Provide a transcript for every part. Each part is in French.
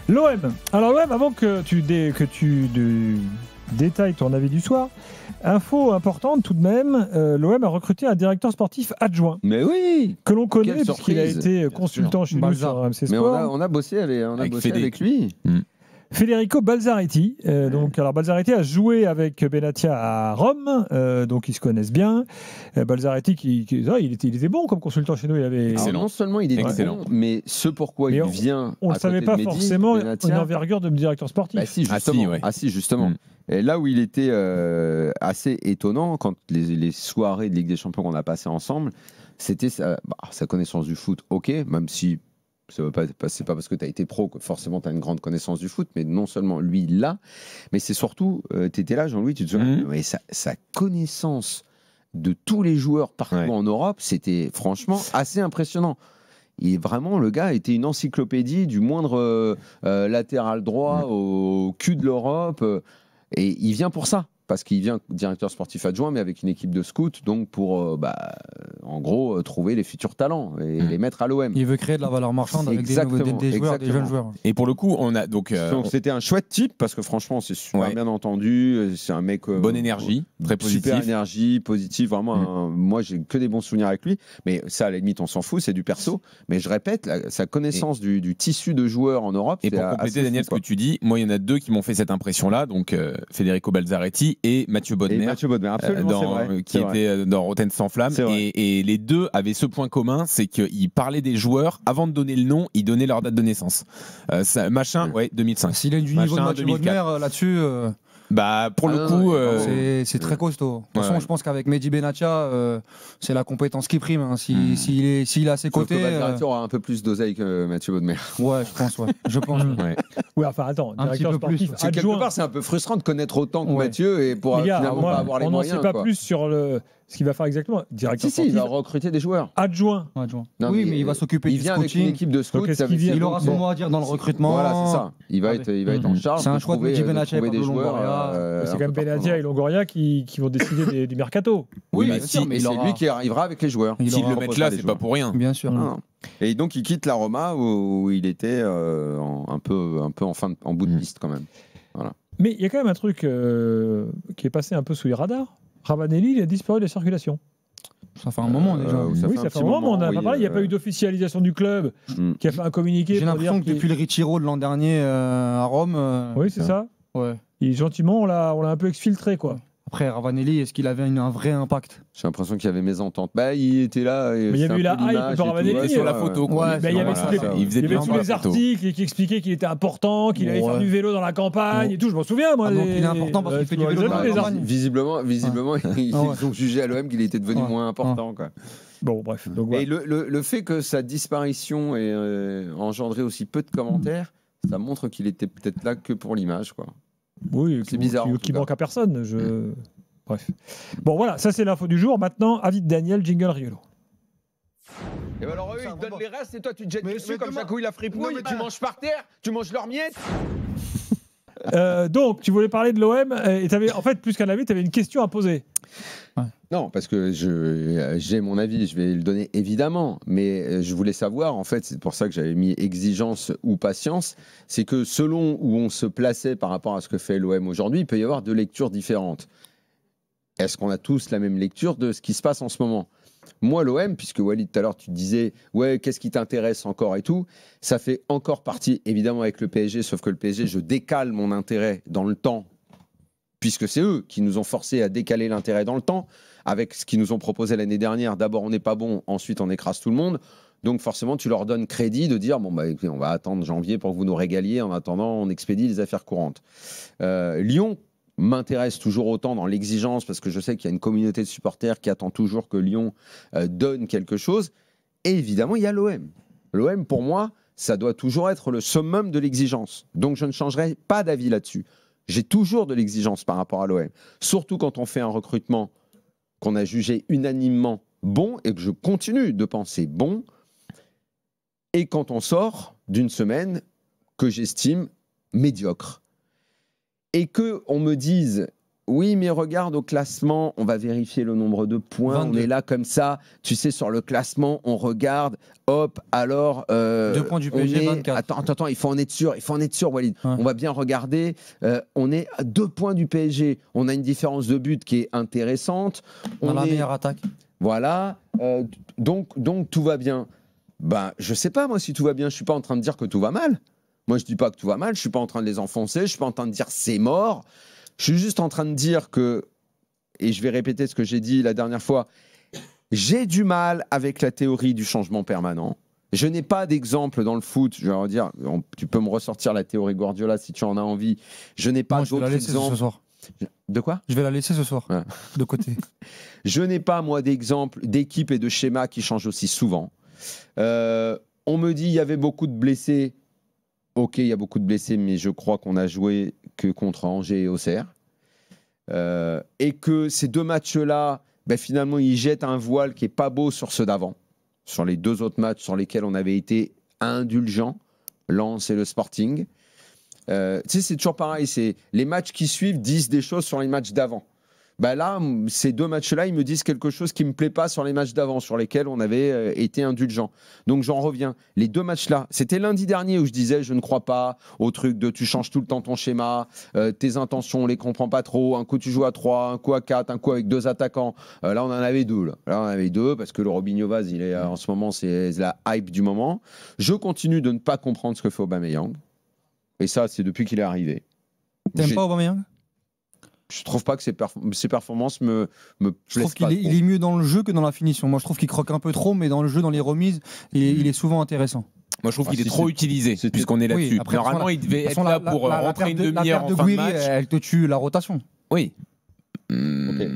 L'OM. Alors l'OM, avant que tu détailles ton avis du soir, info importante tout de même, l'OM a recruté un directeur sportif adjoint. Mais oui. Que l'on connaît, Quelle puisqu'il a été consultant chez nous sur RMC Mais Sport. on a bossé avec lui. Federico Balzaretti. Alors Balzaretti a joué avec Benatia à Rome, donc ils se connaissent bien. Balzaretti, il était bon comme consultant chez nous. Alors, non seulement il est excellent, mais ce pourquoi il vient. On ne savait pas forcément une envergure de directeur sportif. Bah, si, justement. Et là où il était assez étonnant, quand les soirées de Ligue des Champions qu'on a passées ensemble, c'était sa connaissance du foot, ok, même si. C'est pas parce que tu as été pro que forcément tu as une grande connaissance du foot, mais non seulement lui, il l'a, mais c'est surtout, tu étais là, Jean-Louis, tu te souviens, mais sa connaissance de tous les joueurs partout en Europe, c'était franchement assez impressionnant. Vraiment, le gars était une encyclopédie du moindre latéral droit au cul de l'Europe, et il vient pour ça. Parce qu'il vient directeur sportif adjoint, mais avec une équipe de scouts, donc pour, en gros, trouver les futurs talents et les mettre à l'OM. Il veut créer de la valeur marchande avec des joueurs, des jeunes joueurs. Et pour le coup, on a donc c'était un chouette type, parce que franchement, c'est super bien entendu. C'est un mec. Bonne énergie, très positif. Super énergie, positif. Vraiment, moi, j'ai que des bons souvenirs avec lui. Mais ça, à la limite, on s'en fout, c'est du perso. Mais je répète, sa connaissance du tissu de joueurs en Europe. Et pour compléter, Daniel, ce que tu dis, moi, il y en a deux qui m'ont fait cette impression-là. Donc, Federico Balzaretti et Mathieu Bodmer, qui était dans Rotten sans flamme. Et les deux avaient ce point commun, c'est qu'ils parlaient des joueurs avant de donner le nom, ils donnaient leur date de naissance. 2005. S'il est du niveau de Mathieu Bodmer là-dessus. Pour le coup, c'est très costaud. De toute façon, je pense qu'avec Mehdi Benatia, c'est la compétence qui prime. Hein. S'il est à ses côtés. Balzaretti aura un peu plus d'oseille que Mathieu Bodmer. Ouais, je pense. Oui, enfin, attends, directeur sportif adjoint. Quelque part, c'est un peu frustrant de connaître autant que Mathieu et pour finalement pas avoir les moyens. On n'en sait pas plus sur ce qu'il va faire exactement. Directeur sportif. Il va recruter des joueurs. Adjoint. Oui, mais il va s'occuper du scouting. Il vient avec une équipe de scouts. Il aura son mot à dire dans le recrutement. Voilà, c'est ça. Il va être en charge. C'est un choix de Mehdi Benatia et des joueurs. C'est quand même Benatia et Longoria qui vont décider du mercato. Oui, mais c'est lui qui arrivera avec les joueurs. S'ils le mettent là, c'est pas pour rien. Bien sûr. Et donc il quitte la Roma où il était un peu en bout de piste quand même. Voilà. Mais il y a quand même un truc qui est passé un peu sous les radars. Ravanelli, il a disparu de la circulation. Ça fait un moment déjà. Ça fait un moment, on n'a pas parlé. Il n'y a pas eu d'officialisation du club qui a fait un communiqué. J'ai l'impression que depuis le Ritiro de l'an dernier à Rome. Oui, c'est ça. Ouais. Et gentiment, on l'a un peu exfiltré, quoi. Après, Ravanelli, est-ce qu'il avait un vrai impact? J'ai l'impression qu'il y avait mésentente. Il était là. Mais il y avait eu la hype de Ravanelli sur la photo. Il y avait tous les articles qui expliquaient qu'il était important, qu'il allait faire du vélo dans la campagne et tout. Je m'en souviens, moi. Donc il est important parce qu'il fait du vélo dans la campagne. Visiblement, ils ont jugé à l'OM qu'il était devenu moins important. Quoi. Bon, bref. Et le fait que sa disparition ait engendré aussi peu de commentaires, ça montre qu'il était peut-être là que pour l'image, quoi. Oui, c'est bizarre. Qui manque à personne. Bref. Bon, voilà, ça c'est l'info du jour. Maintenant, avis de Daniel, jingle rigolo. Et alors eux, ils te donnent les restes et toi tu te jettes dessus comme Jacouille la fripouille, tu manges par terre, tu manges leurs miettes. Donc, tu voulais parler de l'OM et t'avais, en fait, plus qu'un avis, tu avais une question à poser. Non, parce que j'ai mon avis, je vais le donner évidemment, mais je voulais savoir, en fait, c'est pour ça que j'avais mis exigence ou patience, c'est que selon où on se plaçait par rapport à ce que fait l'OM aujourd'hui, il peut y avoir deux lectures différentes. Est-ce qu'on a tous la même lecture de ce qui se passe en ce moment ? Moi, l'OM, puisque Walid, tout à l'heure, tu disais, ouais, qu'est-ce qui t'intéresse encore et tout, ça fait encore partie, évidemment, avec le PSG, sauf que le PSG, je décale mon intérêt dans le temps, puisque c'est eux qui nous ont forcé à décaler l'intérêt dans le temps, avec ce qu'ils nous ont proposé l'année dernière. D'abord, on n'est pas bon, ensuite, on écrase tout le monde. Donc, forcément, tu leur donnes crédit de dire, écoutez, on va attendre janvier pour que vous nous régaliez. En attendant, on expédie les affaires courantes. Lyon m'intéresse toujours autant dans l'exigence, parce que je sais qu'il y a une communauté de supporters qui attend toujours que Lyon donne quelque chose. Et évidemment, il y a l'OM. L'OM, pour moi, ça doit toujours être le summum de l'exigence. Donc, je ne changerai pas d'avis là-dessus. J'ai toujours de l'exigence par rapport à l'OM. Surtout quand on fait un recrutement qu'on a jugé unanimement bon et que je continue de penser bon. Et quand on sort d'une semaine que j'estime médiocre. Et qu'on me dise Oui, mais regarde au classement, on va vérifier le nombre de points. 22. On est là comme ça. Tu sais, sur le classement, on regarde. Hop, alors. 2 points du PSG, 24. Attends, il faut en être sûr, Walid. Ouais. On va bien regarder. On est à 2 points du PSG. On a une différence de but qui est intéressante. On a la meilleure attaque. Voilà. Donc, tout va bien. Ben, je sais pas, moi, si tout va bien. Je suis pas en train de dire que tout va mal. Moi, je dis pas que tout va mal. Je suis pas en train de les enfoncer. Je suis pas en train de dire c'est mort. Je suis juste en train de dire que, et je vais répéter ce que j'ai dit la dernière fois, j'ai du mal avec la théorie du changement permanent. Je n'ai pas d'exemple dans le foot. Je vais leur dire, tu peux me ressortir la théorie Guardiola si tu en as envie. Je n'ai pas d'autres exemples. Ce soir. De quoi ? Je vais la laisser ce soir, ouais. De côté. Je n'ai pas, moi, d'exemple d'équipe et de schéma qui changent aussi souvent. On me dit il y avait beaucoup de blessés. Ok, il y a beaucoup de blessés, mais je crois qu'on a joué que contre Angers et Auxerre. Et que ces 2 matchs-là, ben finalement, ils jettent un voile qui n'est pas beau sur ceux d'avant. Sur les 2 autres matchs sur lesquels on avait été indulgents, Lens et le Sporting. Tu sais, c'est toujours pareil. Les matchs qui suivent disent des choses sur les matchs d'avant. Ben là, ces 2 matchs-là, ils me disent quelque chose qui ne me plaît pas sur les matchs d'avant, sur lesquels on avait été indulgents. Donc j'en reviens. Les 2 matchs-là, c'était lundi dernier où je disais je ne crois pas au truc de tu changes tout le temps ton schéma, tes intentions, on ne les comprend pas trop. Un coup tu joues à 3, un coup à 4, un coup avec 2 attaquants. Là, on en avait 2. Là, on en avait 2 parce que le Robinho Vaz, il est en ce moment, c'est la hype du moment. Je continue de ne pas comprendre ce que fait Aubameyang. Et ça, c'est depuis qu'il est arrivé. T'aimes pas Aubameyang ? Je trouve pas que ses performances me plaisent. Je trouve qu'il est mieux dans le jeu que dans la finition. Moi, je trouve qu'il croque un peu trop, mais dans le jeu, dans les remises, il est souvent intéressant. Moi, je trouve qu'il est trop utilisé, puisqu'on est là-dessus. Après, normalement, il devait être là pour rentrer une demi-heure en fin de match. Elle te tue la rotation. Oui. Okay.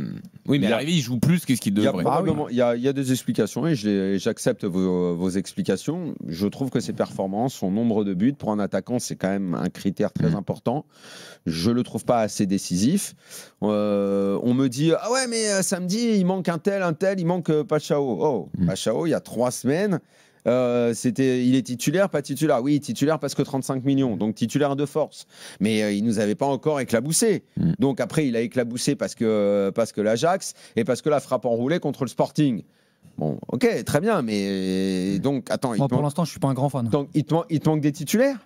Oui, mais à l'arrivée, il joue plus qu'est-ce qu'il devrait. Il y a des explications et j'accepte vos explications. Je trouve que ses performances, son nombre de buts pour un attaquant, c'est quand même un critère très important. Je le trouve pas assez décisif. On me dit ah ouais, mais samedi, il manque un tel, il manque Pachao. Oh, Pachao, il y a 3 semaines. Il est titulaire, pas titulaire. Oui, titulaire parce que 35 millions, donc titulaire de force. Mais il nous avait pas encore éclaboussé. Donc après, il a éclaboussé parce que l'Ajax et parce que la frappe enroulée contre le Sporting. Bon, ok, très bien, mais donc attends. Moi, pour l'instant, je suis pas un grand fan. Donc il te manque des titulaires.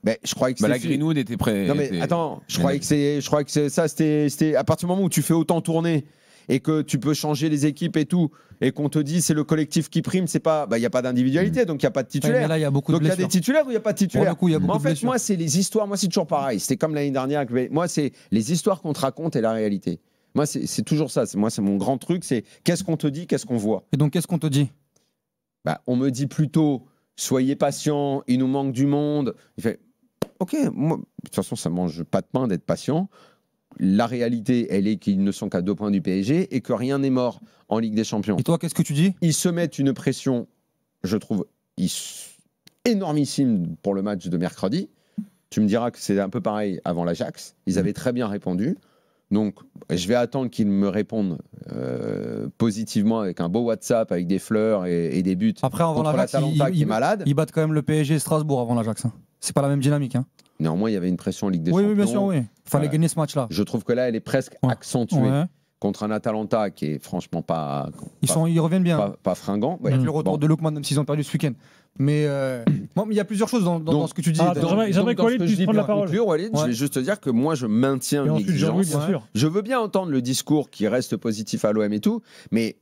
Ben, je croyais que la Greenwood était prêt. Non mais attends, je croyais que ça c'était à partir du moment où tu fais autant tourner et que tu peux changer les équipes et tout, et qu'on te dit c'est le collectif qui prime, c'est pas, il y a pas d'individualité, donc il y a pas de titulaire. Ouais, mais là, y a beaucoup de donc il y a des titulaires ou il y a pas de titulaires. Coup, y a beaucoup en fait, moi c'est les histoires, moi c'est toujours pareil. C'était comme l'année dernière. Moi c'est les histoires qu'on te raconte et la réalité. Moi c'est toujours ça. Moi c'est mon grand truc, c'est qu'est-ce qu'on te dit, qu'est-ce qu'on voit. Et donc qu'est-ce qu'on te dit ? On me dit plutôt soyez patient, il nous manque du monde. Il fait ok, moi de toute façon ça mange pas de pain d'être patient. La réalité, elle est qu'ils ne sont qu'à 2 points du PSG et que rien n'est mort en Ligue des Champions. Et toi, qu'est-ce que tu dis ? Ils se mettent une pression, je trouve, énormissime pour le match de mercredi. Tu me diras que c'est un peu pareil avant l'Ajax. Ils avaient très bien répondu. Donc, je vais attendre qu'ils me répondent positivement avec un beau WhatsApp, avec des fleurs et des buts. Après, avant contre l'Ajax, qui est malade. Ils battent quand même le PSG et Strasbourg avant l'Ajax. C'est pas la même dynamique. Néanmoins, il y avait une pression en Ligue des Champions. Oui, bien sûr, oui. Il fallait gagner ce match-là. Je trouve que là, elle est presque accentuée contre un Atalanta qui est franchement pas. Ils reviennent bien. Pas fringant. Ouais. Avec le retour de Lookman, même s'ils ont perdu ce week-end. Mais il y a plusieurs choses dans ce que tu dis. J'aimerais que Walid puisse prendre la parole. Je vais juste te dire que moi, je maintiens une exigence. Je veux bien entendre le discours qui reste positif à l'OM et tout, mais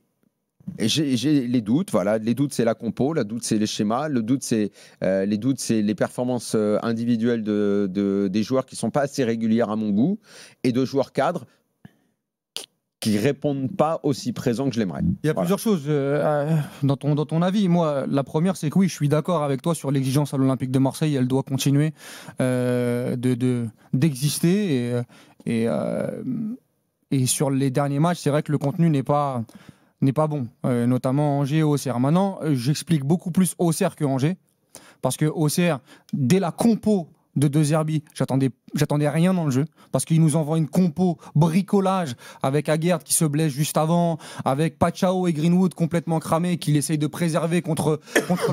j'ai les doutes. Voilà, les doutes, c'est la compo, le doute, c'est les schémas, le doute, c'est les performances individuelles des joueurs qui sont pas assez régulières à mon goût et de joueurs cadres qui répondent pas aussi présents que je l'aimerais. Il y a plusieurs choses dans ton avis. Moi, la première, c'est que oui, je suis d'accord avec toi sur l'exigence à l'Olympique de Marseille. Elle doit continuer d'exister et sur les derniers matchs, c'est vrai que le contenu n'est pas bon, notamment Angers et Auxerre. Maintenant, j'explique beaucoup plus Auxerre que Angers, parce que Auxerre, dès la compo de De Zerbi, j'attendais rien dans le jeu, parce qu'il nous envoie une compo bricolage avec Aguerd qui se blesse juste avant, avec Pachao et Greenwood complètement cramés, qu'il essaye de préserver contre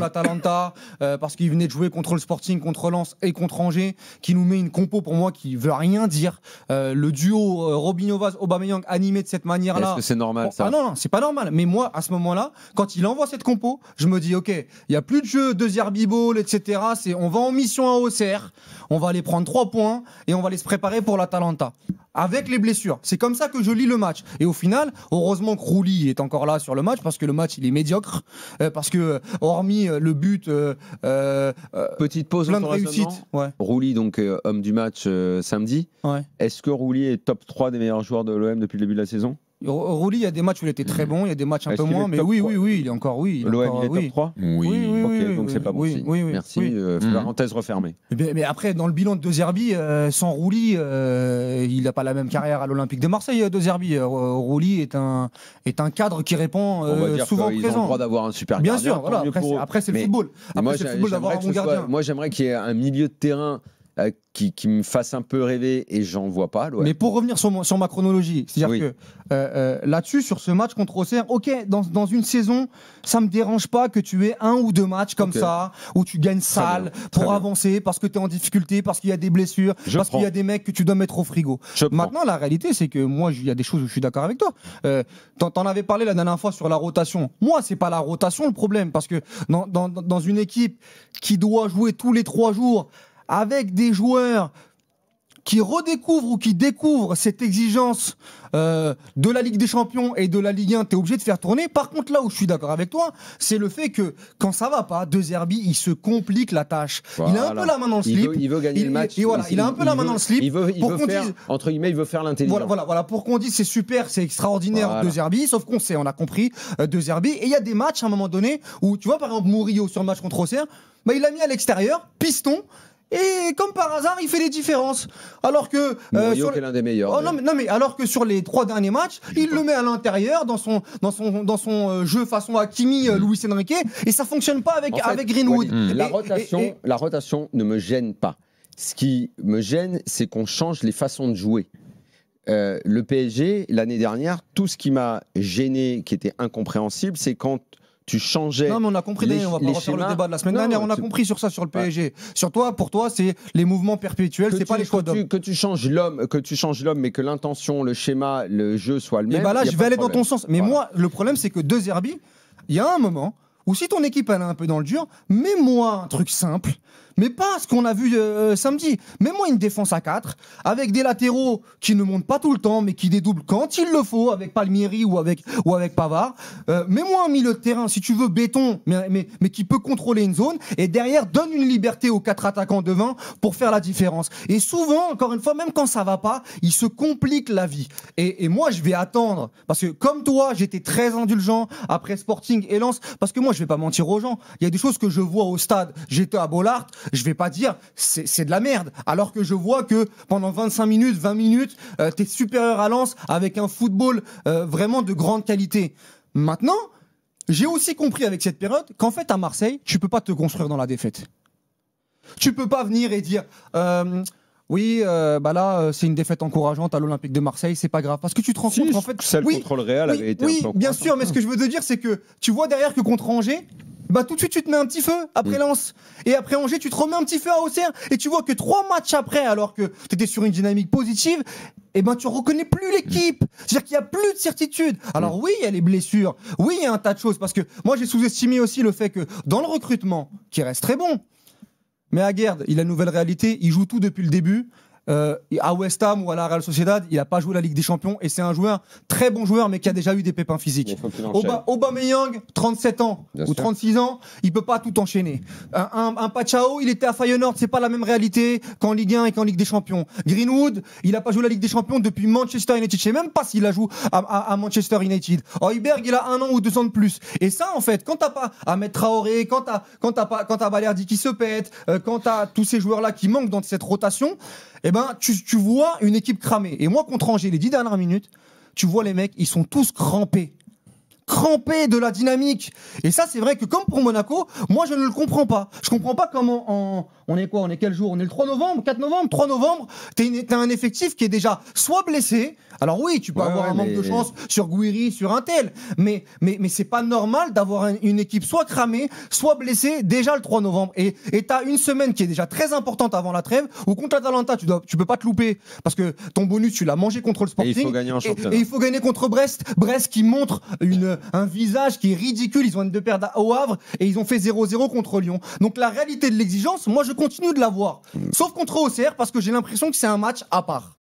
l'Atalanta, parce qu'il venait de jouer contre le Sporting, contre Lens et contre Angers, qui nous met une compo pour moi qui veut rien dire. Le duo Robinho-Aubameyang animé de cette manière-là. Est-ce que c'est normal ça? Ah non, c'est pas normal. Mais moi, à ce moment-là, quand il envoie cette compo, je me dis, ok, il n'y a plus de jeu, De Zerbi Ball, etc. On va en mission à Auxerre, on va aller prendre 3 points et on va aller se préparer pour l'Atalanta. Avec les blessures. C'est comme ça que je lis le match. Et au final, heureusement que Rouli est encore là sur le match, parce que le match, il est médiocre. Parce que, hormis le but... petite pause plein de réussite. Ouais. Rouli, donc homme du match samedi. Ouais. Est-ce que Rouli est top 3 des meilleurs joueurs de l'OM depuis le début de la saison? Rouli, il y a des matchs où il était très bon, il y a des matchs un peu moins, mais oui, il est encore, oui. L'OM, il est top 3? Oui, donc c'est pas bon signe. Merci, parenthèse refermée. Mais après, dans le bilan de De Zerbi, sans Rouli, il n'a pas la même carrière à l'Olympique de Marseille, De Zerbi. Rouli est un cadre qui répond souvent présent. Ils ont le droit d'avoir un super bien gardien. Bien sûr, voilà, après c'est le football. Après, c'est le football d'avoir un bon gardien. Moi, j'aimerais qu'il y ait un milieu de terrain qui me fasse un peu rêver, et j'en vois pas. Mais pour revenir sur ma chronologie, c'est-à-dire que là-dessus, sur ce match contre Auxerre, ok, dans une saison, ça me dérange pas que tu aies 1 ou 2 matchs comme ça, où tu gagnes sale pour avancer, parce que tu es en difficulté, parce qu'il y a des blessures, qu'il y a des mecs que tu dois mettre au frigo. Maintenant, la réalité, c'est que moi, il y a des choses où je suis d'accord avec toi. T'en avais parlé la dernière fois sur la rotation. Moi, c'est pas la rotation le problème, parce que dans une équipe qui doit jouer tous les 3 jours, avec des joueurs qui redécouvrent ou qui découvrent cette exigence de la Ligue des Champions et de la Ligue 1, tu es obligé de faire tourner. Par contre, là où je suis d'accord avec toi, c'est le fait que quand ça va pas, De Zerbi, il se complique la tâche. Voilà. Il a un peu la main dans le slip. Il veut gagner le match. Et voilà, il a un peu la main dans le slip. Il veut faire, entre guillemets, il veut faire l'intelligent. Voilà, pour qu'on dise c'est super, c'est extraordinaire De Zerbi, sauf qu'on sait, on a compris De Zerbi. Et il y a des matchs à un moment donné où, tu vois, par exemple, Murillo sur le match contre Auxerre, il l'a mis à l'extérieur, piston. Et comme par hasard, il fait les différences. Alors que Murillo qui est l'un des meilleurs. Non mais alors que sur les 3 derniers matchs, il le met à l'intérieur dans son jeu façon Hakimi, Luis Enrique, et ça fonctionne pas avec Greenwood. La rotation ne me gêne pas. Ce qui me gêne, c'est qu'on change les façons de jouer. Le PSG l'année dernière, tout ce qui m'a gêné, qui était incompréhensible, c'est quand tu changeais. Non, mais on a compris, on va pas refaire le débat de la semaine dernière. On a compris sur ça, sur le PSG. Sur toi, pour toi, c'est les mouvements perpétuels, c'est pas les choix d'hommes. Que tu changes l'homme, mais que l'intention, le schéma, le jeu soit le même. Et là, je vais aller dans ton sens. Mais moi, le problème, c'est que De Zerbi, il y a un moment où si ton équipe elle est un peu dans le dur, mets-moi un truc simple, mais pas ce qu'on a vu samedi. Mets-moi une défense à 4, avec des latéraux qui ne montent pas tout le temps, mais qui dédoublent quand il le faut, avec Palmieri ou avec Pavard. Mets-moi un milieu de terrain, si tu veux, béton, mais qui peut contrôler une zone, et derrière, donne une liberté aux 4 attaquants devant pour faire la différence. Et souvent, encore une fois, même quand ça va pas, ils se compliquent la vie. Et moi, je vais attendre, parce que comme toi, j'étais très indulgent après Sporting et Lens, parce que moi, je vais pas mentir aux gens. Il y a des choses que je vois au stade. J'étais à Bollaert, je vais pas dire c'est de la merde, alors que je vois que pendant 25 minutes, 20 minutes, t'es supérieur à Lens avec un football vraiment de grande qualité. Maintenant, j'ai aussi compris avec cette période qu'en fait à Marseille, tu peux pas te construire dans la défaite. Tu peux pas venir et dire oui, là, c'est une défaite encourageante à l'Olympique de Marseille, c'est pas grave. Parce que tu te rends compte qu'en fait. Celle contre le Real avait été un peu bien sûr, mais ce que je veux te dire, c'est que tu vois derrière que contre Angers, tout de suite, tu te mets un petit feu après Lens. Et après Angers, tu te remets un petit feu à Auxerre. Et tu vois que 3 matchs après, alors que tu étais sur une dynamique positive, tu reconnais plus l'équipe. C'est-à-dire qu'il n'y a plus de certitude. Alors oui, il y a les blessures. Oui, il y a un tas de choses. Parce que moi, j'ai sous-estimé aussi le fait que dans le recrutement, qui reste très bon, mais Aguerd, il a une nouvelle réalité. Il joue tout depuis le début. À West Ham ou à la Real Sociedad, il n'a pas joué la Ligue des Champions et c'est un joueur, très bon joueur, mais qui a déjà eu des pépins physiques. Aubameyang, 37 ans ou 36 ans, il peut pas tout enchaîner. Un Pachao, il était à Feyenoord, c'est pas la même réalité qu'en Ligue 1 et qu'en Ligue des Champions. Greenwood, il n'a pas joué la Ligue des Champions depuis Manchester United. Je sais même pas s'il a joué à Manchester United. Højbjerg, il a 1 an ou 2 ans de plus. Et ça, en fait, quand t'as pas à mettre Traoré, quand t'as Balerdi qui se pète, quand t'as tous ces joueurs-là qui manquent dans cette rotation, tu vois une équipe cramée. Et moi, contre Angers, les 10 dernières minutes, tu vois les mecs, ils sont tous crampés. crampé de la dynamique. Et ça, c'est vrai que comme pour Monaco, moi, je ne le comprends pas. Je comprends pas comment on est quoi ? On est quel jour ? On est le 3 novembre, 4 novembre, 3 novembre. T'as un effectif qui est déjà soit blessé. Alors oui, tu peux avoir un manque de chance sur Gouiri, sur un tel. Mais c'est pas normal d'avoir une équipe soit cramée, soit blessée déjà le 3 novembre. Et t'as une semaine qui est déjà très importante avant la trêve, où contre l'Atalanta, tu peux pas te louper. Parce que ton bonus, tu l'as mangé contre le Sporting. Et il faut gagner en championnat. Et il faut gagner contre Brest. Brest qui montre un visage qui est ridicule. Ils ont une 2 paires au Havre et ils ont fait 0-0 contre Lyon. Donc la réalité de l'exigence, moi je continue de la voir. Sauf contre Auxerre parce que j'ai l'impression que c'est un match à part.